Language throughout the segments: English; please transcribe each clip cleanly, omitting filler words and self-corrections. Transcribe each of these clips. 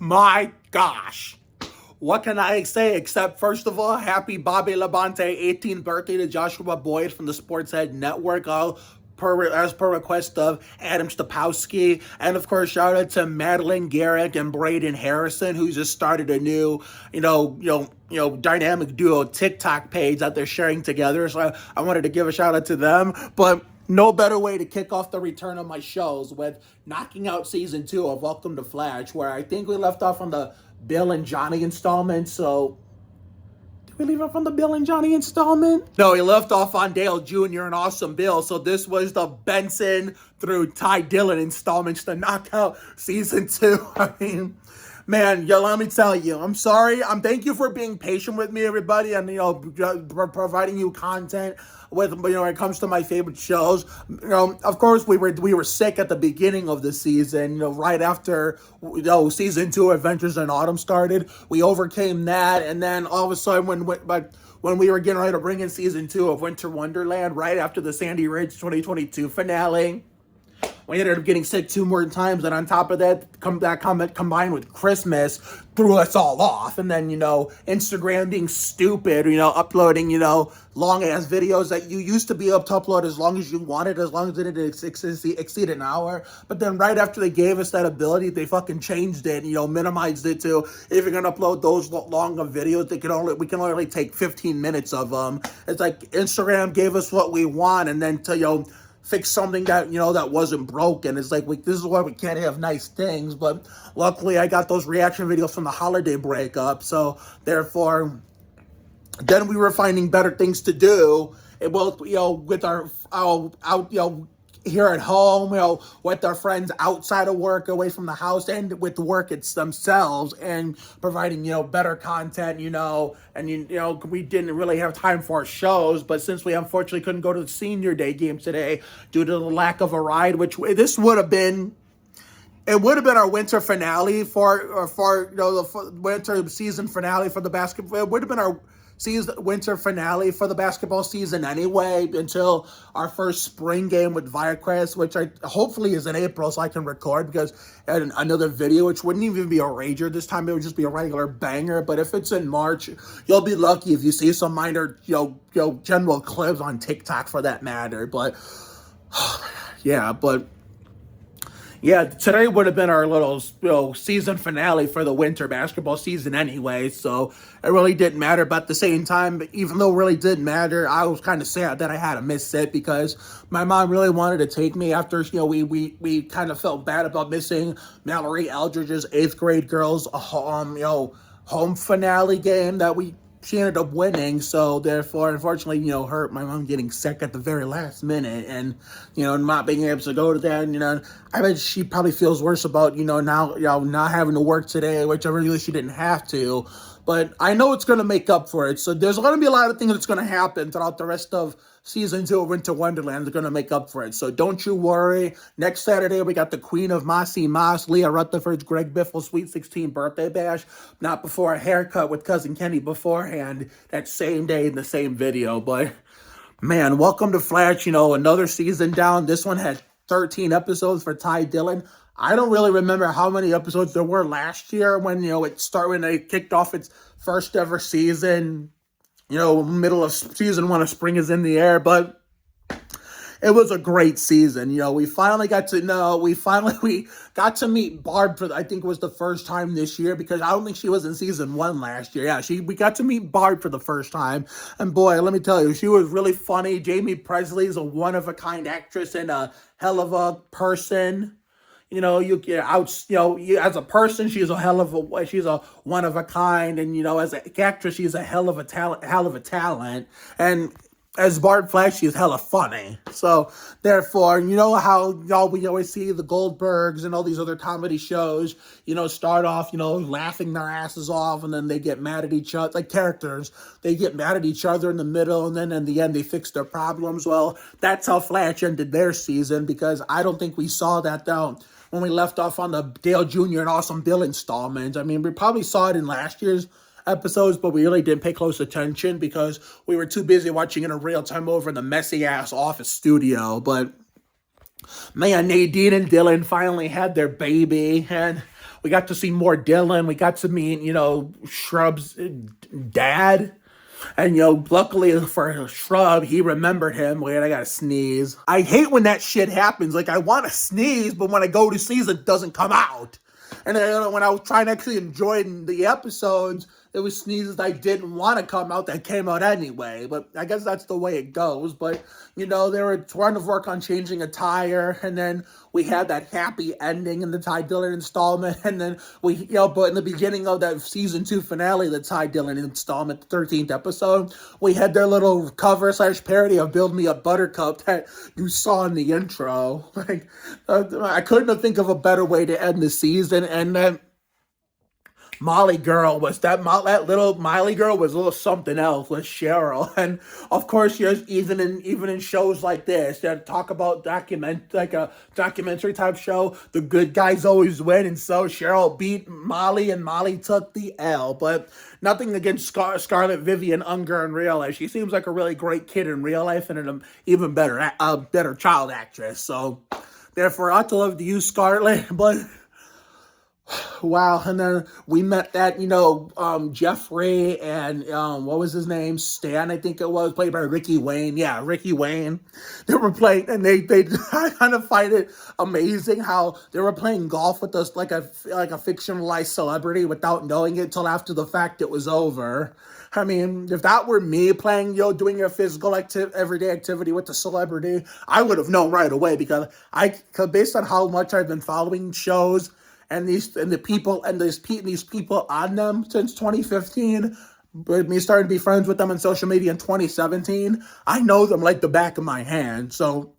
My gosh. What can I say except, first of all, happy Bobby Labonte 18th birthday to Joshua Boyd from the Sportshead Network, as per request of Adam Stapowski. And of course, shout out to Madeline Garrick and Braden Harrison, who just started a new, dynamic duo TikTok page that they're sharing together. So I wanted to give a shout out to them. But no better way to kick off the return of my shows with knocking out season 2 of Welcome to Flatch, where I think we left off on the Bill and Johnny installment. So, did we leave off on the Bill and Johnny installment? No, he left off on Dale Jr. and Awesome Bill. So this was the Benson through Ty Dillon installments to knock out season 2. I mean, man, let me tell you, I'm sorry. Thank you for being patient with me, everybody, and providing you content with when it comes to my favorite shows. Of course, we were sick at the beginning of the season. Right after season 2, Adventures in Autumn started, we overcame that, and then all of a sudden, when we were getting ready to bring in season 2 of Winter Wonderland, right after the Sandy Ridge 2022 finale, we ended up getting sick 2 more times, and on top of that, combined with Christmas threw us all off. And then, Instagram being stupid, uploading, long-ass videos that you used to be able to upload as long as you wanted, as long as it didn't exceed an hour. But then right after they gave us that ability, they fucking changed it, minimized it to, if you're going to upload those long of videos, we can only take 15 minutes of them. It's like Instagram gave us what we want, and then to, fix something that, that wasn't broken. It's like, this is why we can't have nice things. But luckily, I got those reaction videos from the holiday breakup. So, therefore, then we were finding better things to do. And both, with our here at home, with our friends outside of work, away from the house, and with the work it's themselves, and providing, better content, and, we didn't really have time for our shows, but since we unfortunately couldn't go to the senior day games today due to the lack of a ride, which this would have been, it would have been our winter finale for the winter season finale for the basketball. It would have been our winter finale for the basketball season anyway, until our first spring game with Viacrest, which hopefully is in April, so I can record, because another video, which wouldn't even be a rager this time, it would just be a regular banger. But if it's in March, you'll be lucky if you see some minor general clips on TikTok for that matter. But yeah, today would have been our little season finale for the winter basketball season anyway, so it really didn't matter. But at the same time, even though it really didn't matter, I was kind of sad that I had to miss it, because my mom really wanted to take me after, we kind of felt bad about missing Mallory Eldridge's 8th grade girls home finale game that she ended up winning. So therefore, unfortunately, hurt my mom getting sick at the very last minute, and not being able to go to that. And I bet she probably feels worse about now not having to work today, which I really she didn't have to. But I know it's going to make up for it. So there's going to be a lot of things that's going to happen throughout the rest of season 2 of Winter Wonderland. They're going to make up for it. So don't you worry. Next Saturday, we got the Queen of Mossy Moss, Leah Rutherford's Greg Biffle Sweet 16 birthday bash. Not before a haircut with Cousin Kenny beforehand that same day in the same video. But, man, welcome to Flatch. Another season down. This one had 13 episodes for Ty Dillon. I don't really remember how many episodes there were last year when, when they kicked off its first ever season, middle of season 1 of Spring is in the Air, but it was a great season. We got to meet Barb for, I think it was the first time this year, because I don't think she was in season 1 last year. Yeah, we got to meet Barb for the first time, and boy, let me tell you, she was really funny. Jamie Presley is a one-of-a-kind actress and a hell of a person. You get out, as a person, she's a one of a kind, and as an actress, she's a hell of a talent, and as Barb Flash, she's hella funny. So therefore, how we always see the Goldbergs and all these other comedy shows, start off, laughing their asses off, and then they get mad at each other, like characters, they get mad at each other in the middle, and then in the end they fix their problems. Well, that's how Flatch ended their season, because I don't think we saw that though when we left off on the Dale Jr. and Awesome Bill installment. I mean, we probably saw it in last year's episodes, but we really didn't pay close attention because we were too busy watching it in real time over in the messy-ass office studio. But, man, Nadine and Dylan finally had their baby, and we got to see more Dylan. We got to meet, Shrub's dad. And luckily for Shrub, he remembered him. Wait, I gotta sneeze. I hate when that shit happens. Like, I want to sneeze, but when I go to sneeze, it doesn't come out. And then when I was trying to actually enjoy the episodes, it was sneezes I didn't want to come out that came out anyway. But I guess that's the way it goes. But, they were trying to work on changing a tire. And then we had that happy ending in the Ty Dillon installment. And then but in the beginning of that season 2 finale, the Ty Dillon installment, the 13th episode, we had their little cover/parody of Build Me a Buttercup that you saw in the intro. Like, I couldn't think of a better way to end the season. And then Molly girl was that little Miley girl was a little something else with Cheryl, and of course, even in shows like this that talk about like a documentary type show, the good guys always win, and so Cheryl beat Molly, and Molly took the L. But nothing against Scarlett Vivian Unger in real life. She seems like a really great kid in real life, and an even better child actress. So therefore, I love to use Scarlett, but. Wow, and then we met that, Jeffrey and, what was his name? Stan, I think it was, played by Ricky Wayne. Yeah, Ricky Wayne. They were playing, and they I kind of find it amazing how they were playing golf with us like a fictionalized celebrity without knowing it till after the fact it was over. I mean, if that were me playing, doing a physical everyday activity with a celebrity, I would have known right away because based on how much I've been following shows, and these people on them since 2015, but me starting to be friends with them on social media in 2017, I know them like the back of my hand. So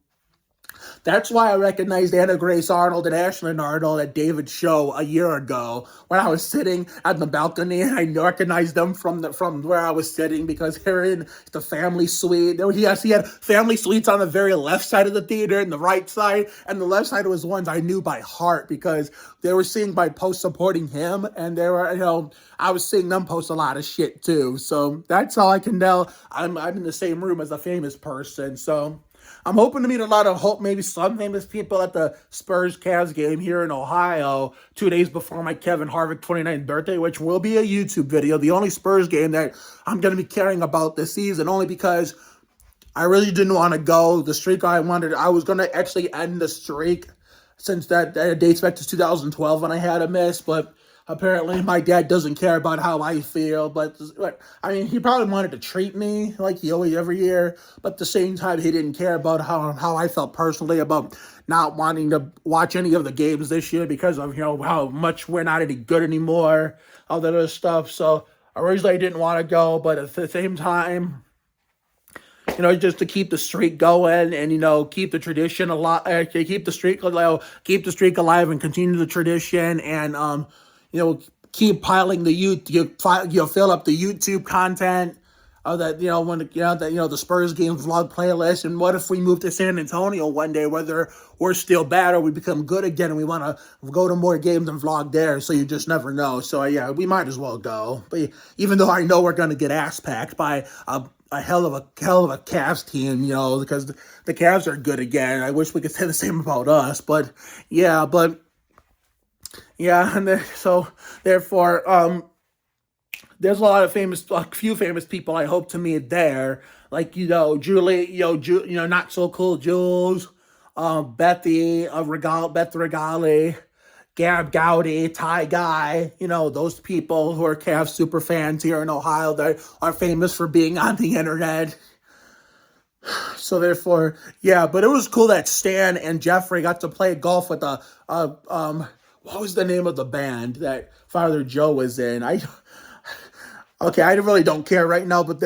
that's why I recognized Anna Grace Arnold and Ashlyn Arnold at David's show a year ago when I was sitting at the balcony, and I recognized them from where I was sitting because they're in the family suite. He had family suites on the very left side of the theater and the right side, and the left side was ones I knew by heart because they were seeing my post supporting him, and they were, I was seeing them post a lot of shit too. So that's how I can tell I'm in the same room as a famous person. So I'm hoping to meet maybe some famous people at the Spurs-Cavs game here in Ohio 2 days before my Kevin Harvick 29th birthday, which will be a YouTube video. The only Spurs game that I'm going to be caring about this season, only because I really didn't want to go. The streak I was going to actually end the streak since that dates back to 2012 when I had a miss, but apparently my dad doesn't care about how I feel, but I mean, he probably wanted to treat me like he always every year, but at the same time, he didn't care about how I felt personally about not wanting to watch any of the games this year because of, how much we're not any good anymore, all that other stuff. So originally I didn't want to go, but at the same time, just to keep the streak going and, keep the tradition alive, keep the streak alive and continue the tradition and, keep piling fill up the YouTube content of that, the Spurs game vlog playlist. And what if we move to San Antonio one day, whether we're still bad or we become good again and we want to go to more games and vlog there? So you just never know. So yeah, we might as well go. But even though I know we're going to get ass packed by a hell of a Cavs team, because the Cavs are good again. I wish we could say the same about us, but yeah, and therefore, there's a few famous people I hope to meet there, like Julie, not so cool Jules, Beth Regali, Gab Gowdy, Ty Guy, those people who are Cavs super fans here in Ohio that are famous for being on the internet. So therefore, yeah, but it was cool that Stan and Jeffrey got to play golf with what was the name of the band that Father Joe was in? I really don't care right now, but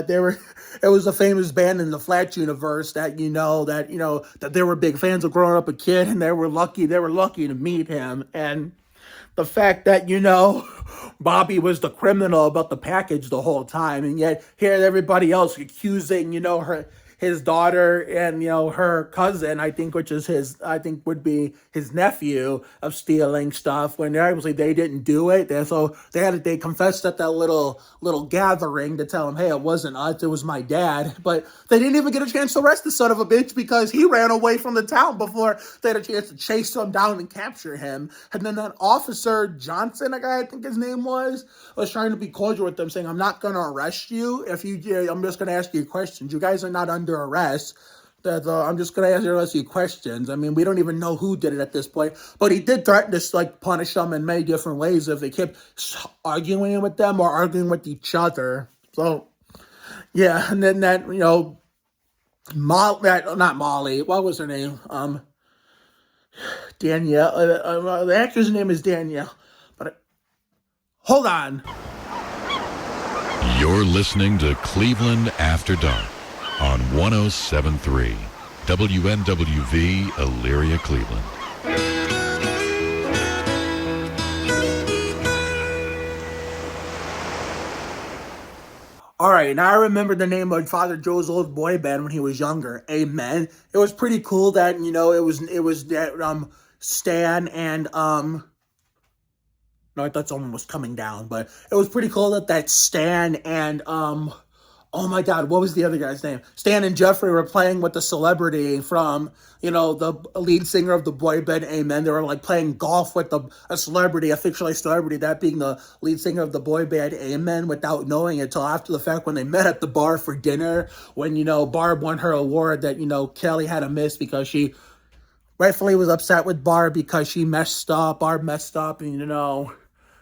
it was a famous band in the Flatch universe that that they were big fans of growing up a kid, and they were lucky to meet him. And the fact that Bobby was the criminal about the package the whole time, and yet here everybody else accusing her his daughter and her cousin, I think, which is I think would be his nephew, of stealing stuff when obviously they didn't do it. So they confessed at that little gathering to tell him, hey, it wasn't us, it was my dad. But they didn't even get a chance to arrest the son of a bitch because he ran away from the town before they had a chance to chase him down and capture him. And then that officer Johnson, I think his name was trying to be cordial with them, saying, I'm not going to arrest you. I'm just going to ask you questions. You guys are not under arrest. I'm just going to ask you questions. I mean, we don't even know who did it at this point. But he did threaten to, punish them in many different ways if they kept arguing with them or arguing with each other. So, yeah. And then that, not Molly. What was her name? Danielle. The actor's name is Danielle. But hold on. You're listening to Cleveland After Dark on 107.3 WNWV Elyria, Cleveland. All right, now I remember the name of Father Joe's old boy band when he was younger. Amen. It was pretty cool that it was that Stan and no, I thought someone was coming down, but it was pretty cool that Stan and oh my God, what was the other guy's name? Stan and Jeffrey were playing with the celebrity from, the lead singer of the boy band Amen. They were playing golf with a celebrity, a fictionalized celebrity, that being the lead singer of the boy band Amen, without knowing it until after the fact when they met at the bar for dinner, when, Barb won her award that, Kelly had to miss because she rightfully was upset with Barb because she messed up. Barb messed up and,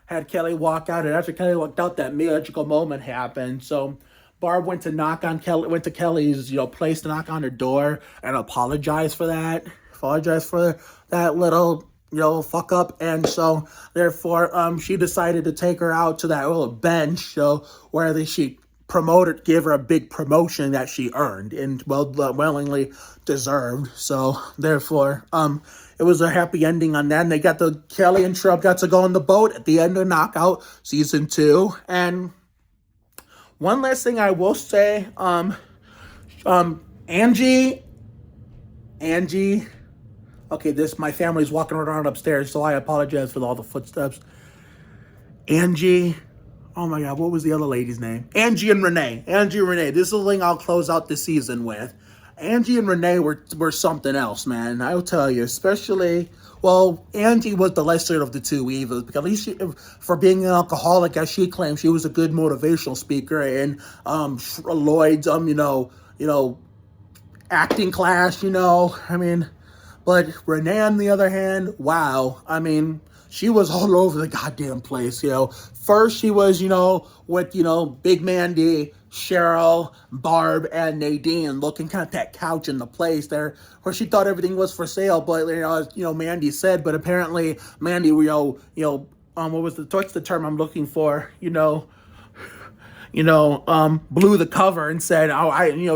had Kelly walk out. And after Kelly walked out, that magical moment happened. So Barb went to Kelly's, place to knock on her door and apologize for that. Apologize for that little, fuck up. And so, therefore, she decided to take her out to that little bench, where she gave her a big promotion that she earned and willingly deserved. So, therefore, it was a happy ending on that. And Kelly and Shrub got to go on the boat at the end of Knockout Season 2. And one last thing I will say, Angie, okay, my family's walking around upstairs, so I apologize for all the footsteps. Angie, oh my God, what was the other lady's name? Angie and Renee. This is the thing I'll close out the season with. Angie and Renee were something else, man. I'll tell you, especially, Angie was the lesser of the two evils, because at least for being an alcoholic, as she claimed, she was a good motivational speaker, and Lloyd's, acting class, but Renee, on the other hand, wow, she was all over the goddamn place, First, she was, with, Big Mandy, Cheryl, Barb, and Nadine looking kind of that couch in the place there where she thought everything was for sale, but, Mandy said, but apparently Mandy, what's the term I'm looking for, blew the cover and said,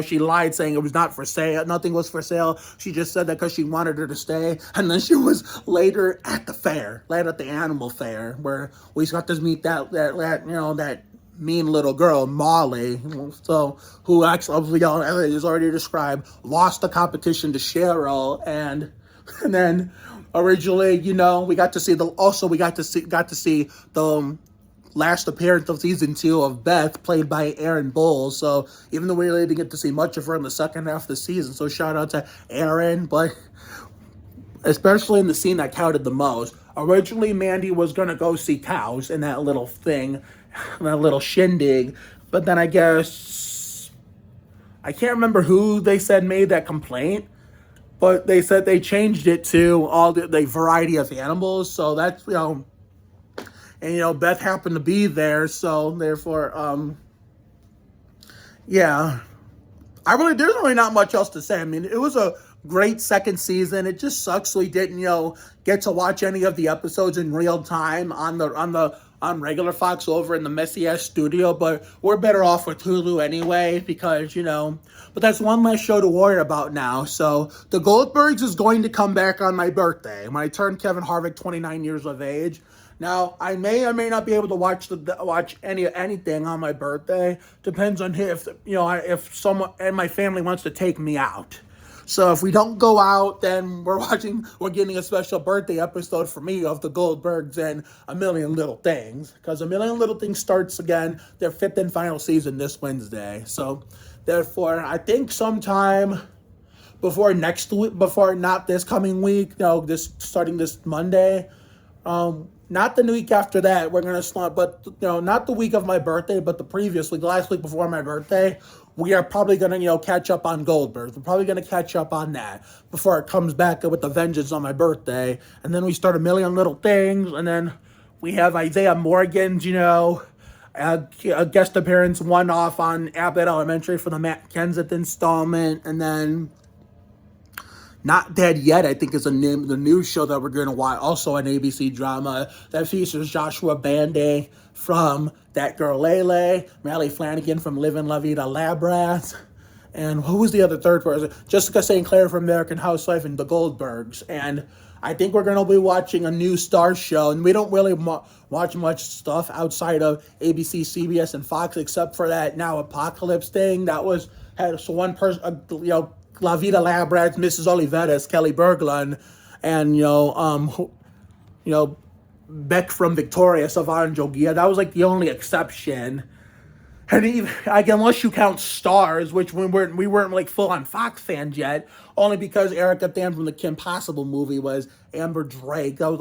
she lied saying it was not for sale. Nothing was for sale. She just said that because she wanted her to stay. And then she was later at the animal fair, where we got to meet that mean little girl, Molly, so who actually, is already described, lost the competition to Cheryl. And then originally, we got to see the last appearance of season 2 of Beth, played by Erin Bowles. So even though we really didn't get to see much of her in the second half of the season, so shout out to Erin, but especially in the scene that counted the most. Originally, Mandy was going to go see cows in that little thing, that little shindig, but then I guess, I can't remember who they said made that complaint, but they said they changed it to all the variety of animals, so that's, and, Beth happened to be there, so therefore, yeah. There's really not much else to say. It was a great second season. It just sucks we didn't, get to watch any of the episodes in real time on the on regular Fox over in the messy ass studio, but we're better off with Hulu anyway because, but that's one less show to worry about now. So the Goldbergs is going to come back on my birthday when I turn Kevin Harvick 29 years of age. Now I may or may not be able to watch anything on my birthday. Depends on if someone and my family wants to take me out. So if we don't go out, then we're getting a special birthday episode for me of the Goldbergs and A Million Little Things. Because A Million Little Things starts again, their 5th and final season this Wednesday. So therefore, I think sometime before next week, before not this coming week, this starting this Monday, not the week after that, we're gonna slump, but not the week of my birthday, but the previous week, last week before my birthday, we are probably gonna catch up on Goldberg. We're probably gonna catch up on that before it comes back with the vengeance on my birthday, and then we start A Million Little Things, and then we have Isaiah Morgan's, a guest appearance one off on Abbott Elementary for the Matt Kenseth installment, and then Not Dead Yet, I think, is the new show that we're going to watch. Also an ABC drama that features Joshua Banday from That Girl Lele, Mally Flanagan from Livin' La Vida Labrat, and who was the other third person? Jessica St. Clair from American Housewife and The Goldbergs. And I think we're going to be watching a new Star show, and we don't really watch much stuff outside of ABC, CBS, and Fox, except for that Now Apocalypse thing that had one person, La Vida Labrat, Mrs. Oliveras, Kelly Berglund, and Beck from Victoria, Savan Jogia. That was like the only exception. And even unless you count Stars, which we weren't like full on Fox fans yet, only because Erica Than from the Kim Possible movie was Amber Drake. That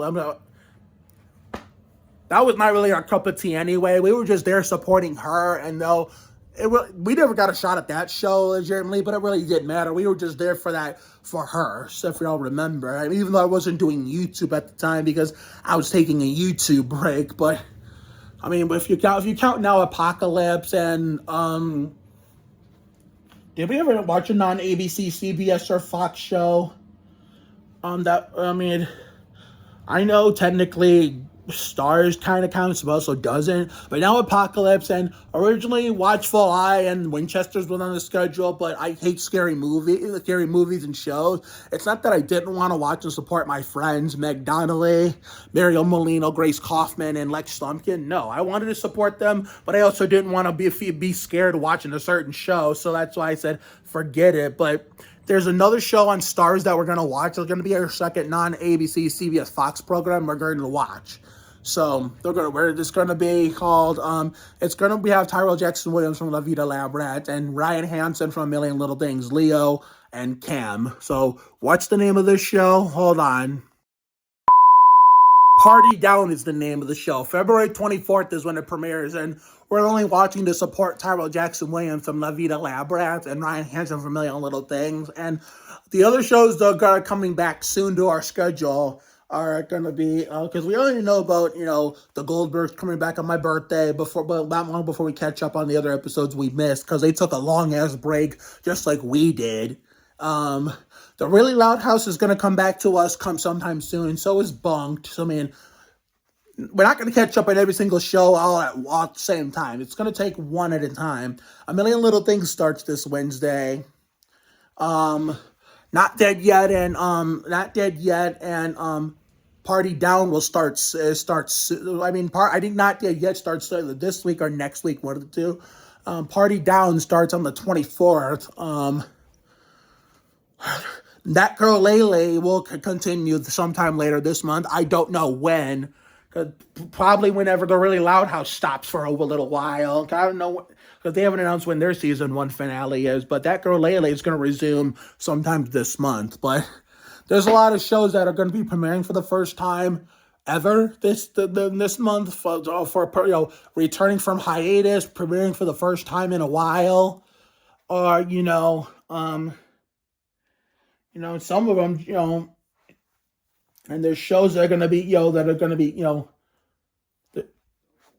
was not really our cup of tea anyway. We were just there supporting her, and we never got a shot at that show legitimately, but it really didn't matter. We were just there for her. So if y'all remember, even though I wasn't doing YouTube at the time because I was taking a YouTube break, but if you count Now Apocalypse and did we ever watch a non-ABC, CBS, or Fox show? I know technically Stars kind of counts, but also doesn't. But Now Apocalypse and originally Watchful Eye and Winchester's was on the schedule, but I hate scary movies and shows. It's not that I didn't want to watch and support my friends, Meg Donnelly, Mario Molino, Grace Kaufman, and Lex Slumpkin. No, I wanted to support them, but I also didn't want to be scared watching a certain show, so that's why I said forget it. But there's another show on Stars that we're going to watch. It's going to be our second non-ABC, CBS, Fox program we're going to watch. So it's going to be called, we have Tyrell Jackson Williams from La Vida Labrat and Ryan Hansen from A Million Little Things, Leo and Cam. So what's the name of this show? Hold on. Party Down is the name of the show. February 24th is when it premieres, and we're only watching to support Tyrell Jackson Williams from La Vida Labrat and Ryan Hansen from A Million Little Things. And the other shows that are coming back soon to our schedule are going to be, because we already know about, the Goldbergs coming back on my birthday, but not long before we catch up on the other episodes we missed, because they took a long-ass break, just like we did. The Really Loud House is going to come back to us sometime soon, so is Bunked. So, we're not going to catch up on every single show all at the same time. It's going to take one at a time. A Million Little Things starts this Wednesday. Not Dead Yet and Party Down will start soon. I think Not Dead Yet starts this week or next week, one of the two. Party Down starts on the 24th. That Girl Lele will continue sometime later this month. I don't know when. Probably whenever the Really Loud House stops for a little while. I don't know, because they haven't announced when their season 1 finale is, but That Girl Lele is going to resume sometime this month. But there's a lot of shows that are going to be premiering for the first time ever this month, for returning from hiatus, premiering for the first time in a while, or some of them, and there's shows that are going to be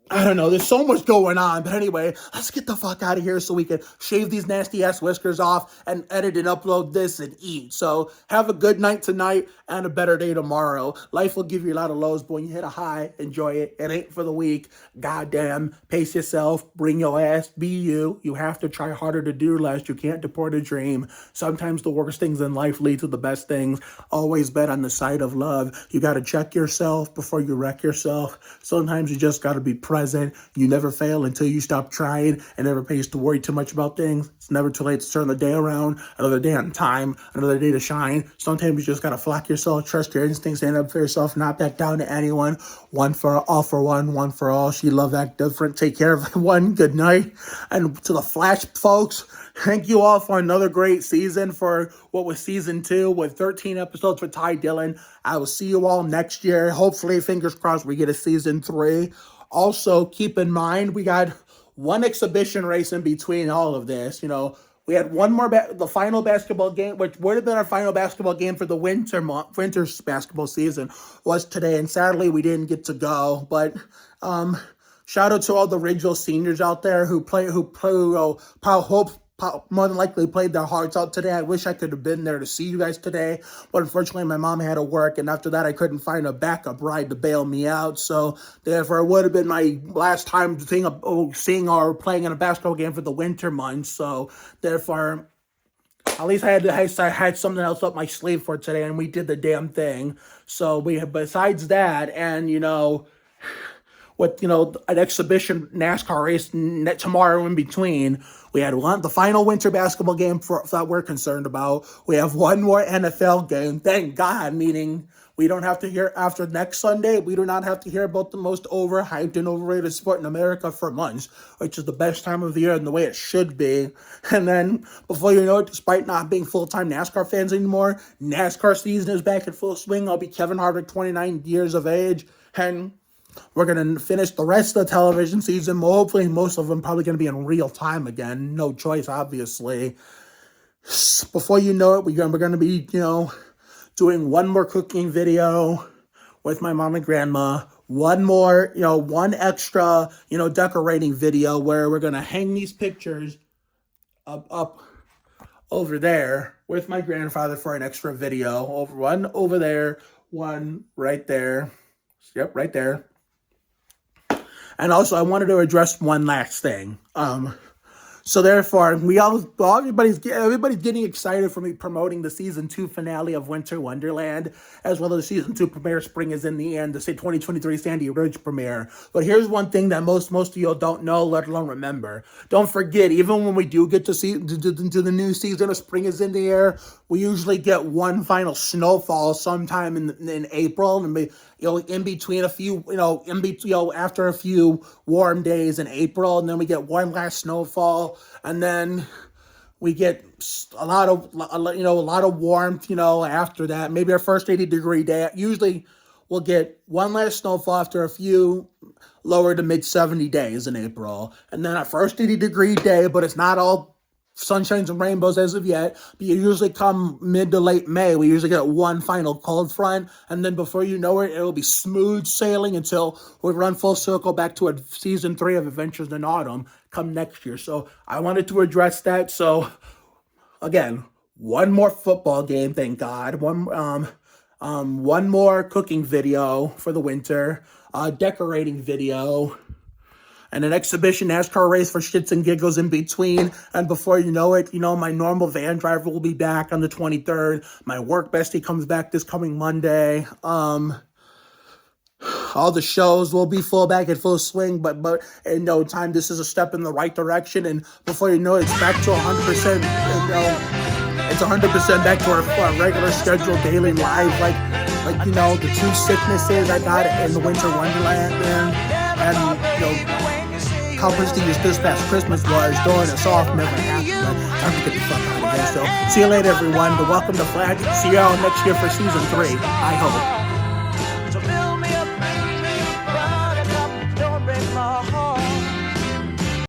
I don't know. There's so much going on. But anyway, let's get the fuck out of here so we can shave these nasty ass whiskers off and edit and upload this and eat. So have a good night tonight and a better day tomorrow. Life will give you a lot of lows, but when you hit a high, enjoy it. It ain't for the weak. Goddamn. Pace yourself. Bring your ass. Be you. You have to try harder to do less. You can't deport a dream. Sometimes the worst things in life lead to the best things. Always bet on the side of love. You got to check yourself before you wreck yourself. Sometimes you just got to be present. You never fail until you stop trying, and never pays to worry too much about things. It's never too late to turn the day around. Another day on time, another day to shine. Sometimes you just gotta flock yourself, trust your instincts, stand up for yourself, not back down to anyone. One for one for all. She love act different. Take care of everyone. Good night. And to the Flatch folks, thank you all for another great season, for what was season 2 with 13 episodes for Ty Dillon. I will see you all next year. Hopefully, fingers crossed, we get a season 3. Also, keep in mind, we got one exhibition race in between all of this. You know, we had one more, the final basketball game, which would have been our final basketball game for the winter's basketball season, was today. And sadly, we didn't get to go. But shout out to all the regional seniors out there who more than likely played their hearts out today. I wish I could have been there to see you guys today, but unfortunately my mom had to work, and after that I couldn't find a backup ride to bail me out. So therefore it would have been my last time seeing or playing in a basketball game for the winter months. So therefore, at least I had something else up my sleeve for today, and we did the damn thing. So besides that, and with an exhibition NASCAR race tomorrow in between, we had the final winter basketball game that we're concerned about. We have one more NFL game, thank God, meaning we don't have to hear after next Sunday. We do not have to hear about the most overhyped and overrated sport in America for months, which is the best time of the year and the way it should be. And then before you know it, despite not being full-time NASCAR fans anymore, NASCAR season is back in full swing. I'll be Kevin Harvick, 29 years of age, and we're going to finish the rest of the television season. Hopefully, most of them probably going to be in real time again. No choice, obviously. Before you know it, we're going to be, doing one more cooking video with my mom and grandma. One more, one extra, decorating video where we're going to hang these pictures up over there with my grandfather for an extra video. One over there, one right there. Yep, right there. And also, I wanted to address one last thing. So therefore, everybody's getting excited for me promoting the season 2 finale of Winter Wonderland, as well as the season 2 premiere. Spring is in the end, the 2023 Sandy Ridge premiere. But here's one thing that most of you don't know, let alone remember. Don't forget, even when we do get to the new season of Spring is in the air, we usually get one final snowfall sometime in April, and in between a few, after a few warm days in April, and then we get one last snowfall, and then we get a lot of warmth, after that. Maybe our first 80-degree day. Usually we'll get one last snowfall after a few lower to mid 70 days in April, and then our first 80-degree day, but it's not all sunshines and rainbows as of yet. But you usually come mid to late May. We usually get one final cold front, and then before you know it, it'll be smooth sailing until we run full circle back to a season 3 of Adventures in Autumn come next year. So I wanted to address that. So again, one more football game, thank God. One more cooking video for the winter, decorating video, and an exhibition NASCAR race for shits and giggles in between. And before you know it, my normal van driver will be back on the 23rd. My work bestie comes back this coming Monday. All the shows will be back in full swing, but in no time, this is a step in the right direction. And before you know it, it's back to 100%. It's 100% back to our regular scheduled daily life, like the 2 sicknesses I got in the Winter Wonderland, and how prestigious this past Christmas was, throwing us off never happened. But time to get the fuck out of here. So see you later, everyone. But welcome to Flatch. See y'all next year for season 3. I hope.